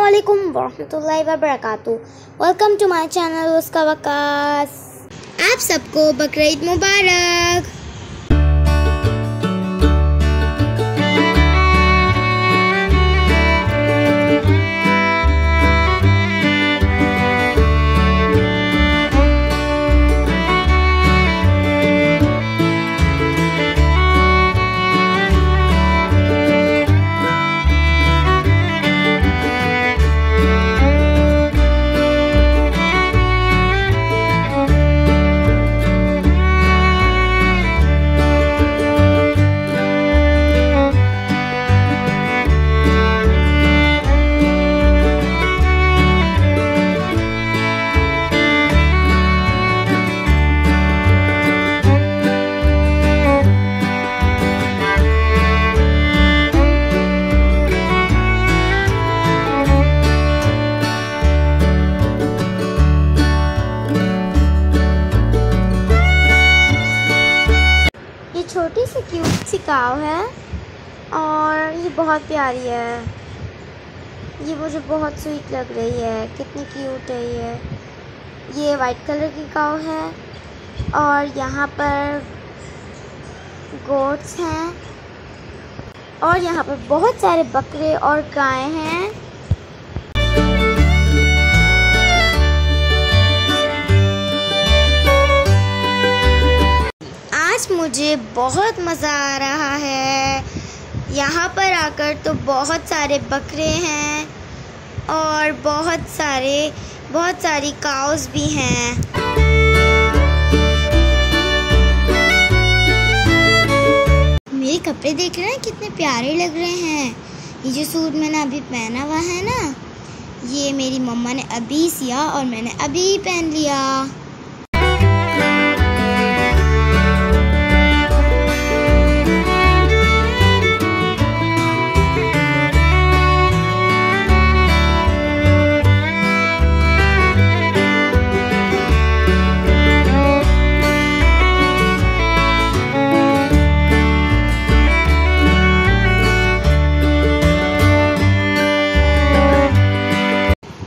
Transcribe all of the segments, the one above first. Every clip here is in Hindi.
अस्सलामुअलैकुम वरहमतुल्लाहि वबरकातुहू। वेलकम टू माय चैनल उसका वकास। आप सबको बकरीद मुबारक। छोटी सी क्यूट सी काव है और ये बहुत प्यारी है। ये मुझे बहुत स्वीट लग रही है, कितनी क्यूट है ये वाइट कलर की काव है और यहाँ पर गोट्स हैं और यहाँ पर बहुत सारे बकरे और गाय हैं। आज मुझे बहुत मज़ा आ रहा है। यहाँ पर आकर तो बहुत सारे बकरे हैं और बहुत सारी काउस भी हैं। मेरे कपड़े देख रहे हैं कितने प्यारे लग रहे हैं। ये जो सूट मैंने अभी पहना हुआ है ना, ये मेरी मम्मा ने अभी सिया और मैंने अभी पहन लिया।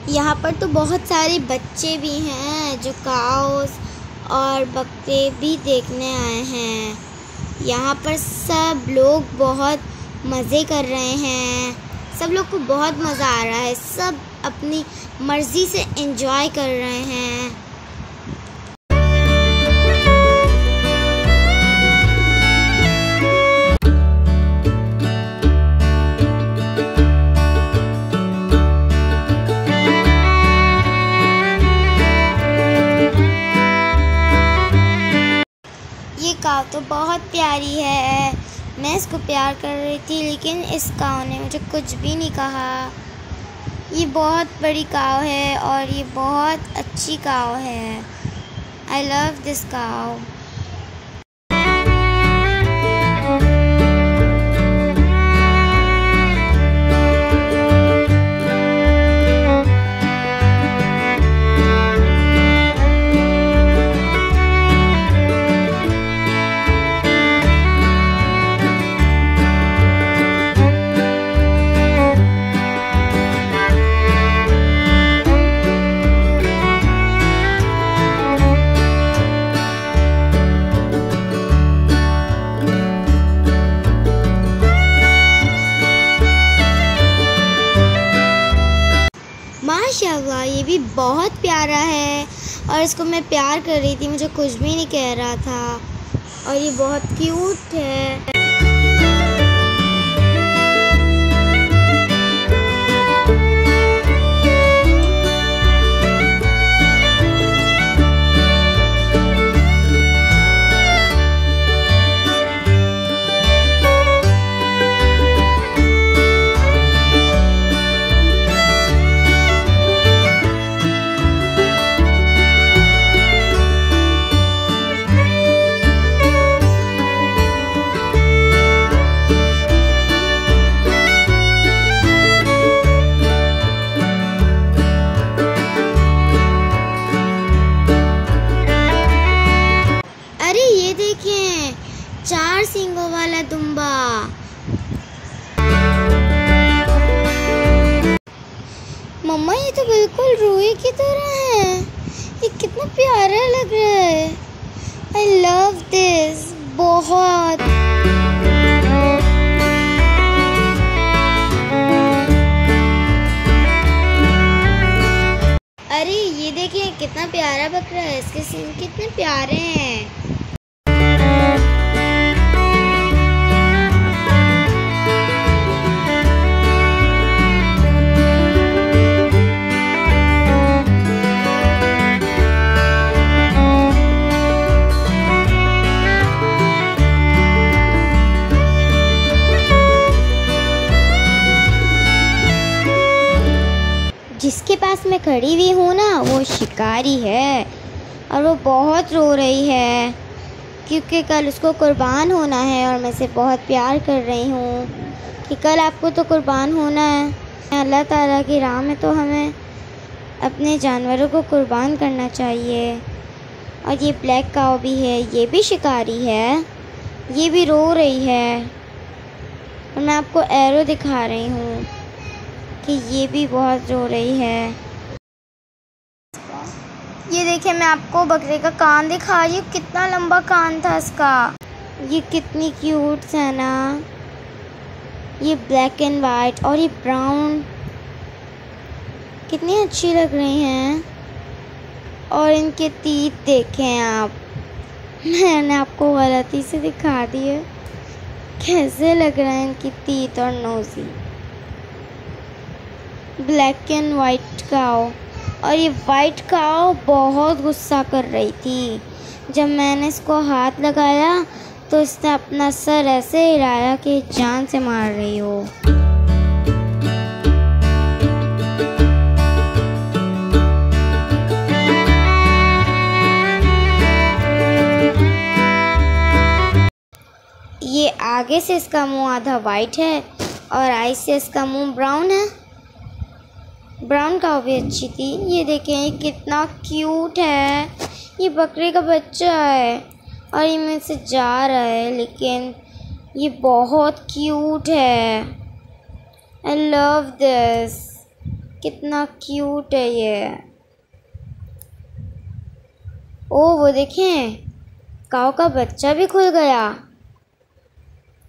यहाँ पर तो बहुत सारे बच्चे भी हैं जो काउस और बकरे भी देखने आए हैं। यहाँ पर सब लोग बहुत मज़े कर रहे हैं। सब लोग को बहुत मज़ा आ रहा है। सब अपनी मर्ज़ी से एंजॉय कर रहे हैं। ये काव तो बहुत प्यारी है। मैं इसको प्यार कर रही थी लेकिन इस काव ने मुझे कुछ भी नहीं कहा। ये बहुत बड़ी काव है और ये बहुत अच्छी काव है। आई लव दिस काव। माशाल्लाह, ये भी बहुत प्यारा है और इसको मैं प्यार कर रही थी, मुझे कुछ भी नहीं कह रहा था और ये बहुत क्यूट है। मम्मा ये तो बिल्कुल रूही की तरह है। ये कितना प्यारा लग रहा है। आई लव दिस बहुत। अरे ये देखिए कितना प्यारा बकरा है। इसके सींग कितने प्यारे हैं। जिसके पास मैं खड़ी हुई हूँ ना, वो शिकारी है और वो बहुत रो रही है क्योंकि कल उसको कुर्बान होना है और मैं इसे बहुत प्यार कर रही हूँ कि कल आपको तो कुर्बान होना है। अल्लाह ताला की राह में तो हमें अपने जानवरों को कुर्बान करना चाहिए। और ये ब्लैक काऊ भी है, ये भी शिकारी है, ये भी रो रही है। और मैं आपको एरो दिखा रही हूँ कि ये भी बहुत रो रही है। ये देखिए मैं आपको बकरे का कान दिखा रही हूँ, कितना लंबा कान था इसका। ये कितनी क्यूट है ना। ये ब्लैक एंड वाइट और ये ब्राउन कितनी अच्छी लग रही हैं। और इनके तीत देखें आप। मैंने आपको गलती से दिखा दिए। कैसे लग रहे हैं इनकी तीत और नोज़ी। ब्लैक एंड वाइट काऊ। और ये वाइट काऊ बहुत गुस्सा कर रही थी। जब मैंने इसको हाथ लगाया तो इसने अपना सर ऐसे हिलाया कि जान से मार रही हो। ये आगे से इसका मुंह आधा वाइट है और आई से इसका मुंह ब्राउन है। ब्राउन काऊ भी अच्छी थी। ये देखें ये कितना क्यूट है। ये बकरे का बच्चा है और ये मेरे से जा रहा है, लेकिन ये बहुत क्यूट है। I love this. कितना क्यूट है ये। ओ वो देखें काऊ का बच्चा भी खुल गया।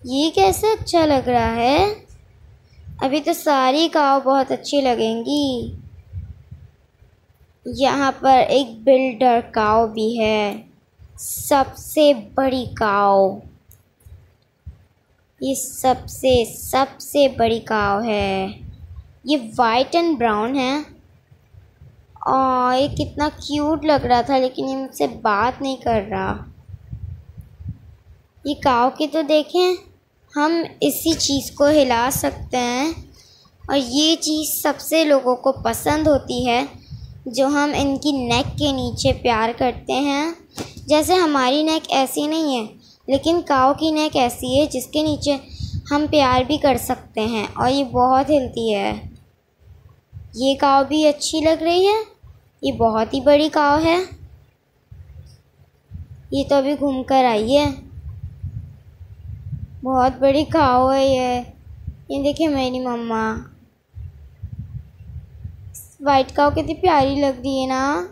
ये कैसे अच्छा लग रहा है। अभी तो सारी काऊ बहुत अच्छी लगेंगी। यहाँ पर एक बिल्डर काऊ भी है, सबसे बड़ी काऊ। ये सबसे बड़ी काऊ है। ये वाइट एंड ब्राउन है। और ये कितना क्यूट लग रहा था, लेकिन ये मुझसे बात नहीं कर रहा। ये काऊ की तो देखें, हम इसी चीज़ को हिला सकते हैं और ये चीज़ सबसे लोगों को पसंद होती है जो हम इनकी नेक के नीचे प्यार करते हैं। जैसे हमारी नेक ऐसी नहीं है, लेकिन काऊ की नेक ऐसी है जिसके नीचे हम प्यार भी कर सकते हैं और ये बहुत हिलती है। ये काऊ भी अच्छी लग रही है। ये बहुत ही बड़ी काऊ है। ये तो अभी घूम कर आई है। बहुत बड़ी काऊ है ये देखिए मेरी मम्मा। वाइट काऊ कितनी प्यारी लग रही है ना।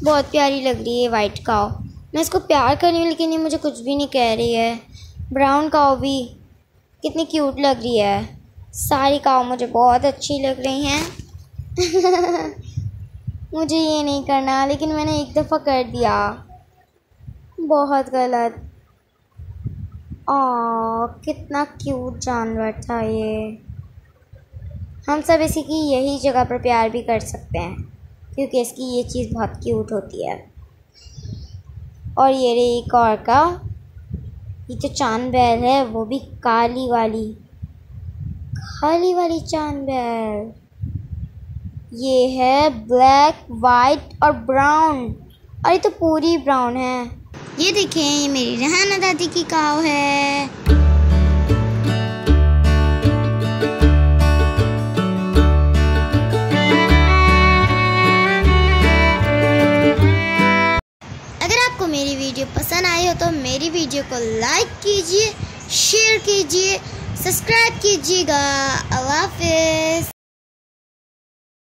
बहुत प्यारी लग रही है वाइट काऊ। मैं इसको प्यार कर रही हूँ, लेकिन ये मुझे कुछ भी नहीं कह रही है। ब्राउन काऊ भी कितनी क्यूट लग रही है। सारी काऊ मुझे बहुत अच्छी लग रही हैं। मुझे ये नहीं करना, लेकिन मैंने एक दफ़ा कर दिया। बहुत गलत। कितना क्यूट जानवर था ये। हम सब इसी की यही जगह पर प्यार भी कर सकते हैं क्योंकि इसकी ये चीज़ बहुत क्यूट होती है। और ये रही एक और का। ये तो चांद बैल है, वो भी काली वाली चांद बैल। ये है ब्लैक, वाइट और ब्राउन। और ये तो पूरी ब्राउन है। ये देखें ये मेरी रहाना दादी की काऊ है। अगर आपको मेरी वीडियो पसंद आई हो तो मेरी वीडियो को लाइक कीजिए, शेयर कीजिए, सब्सक्राइब कीजिएगा। अल्लाह हाफ़िज़।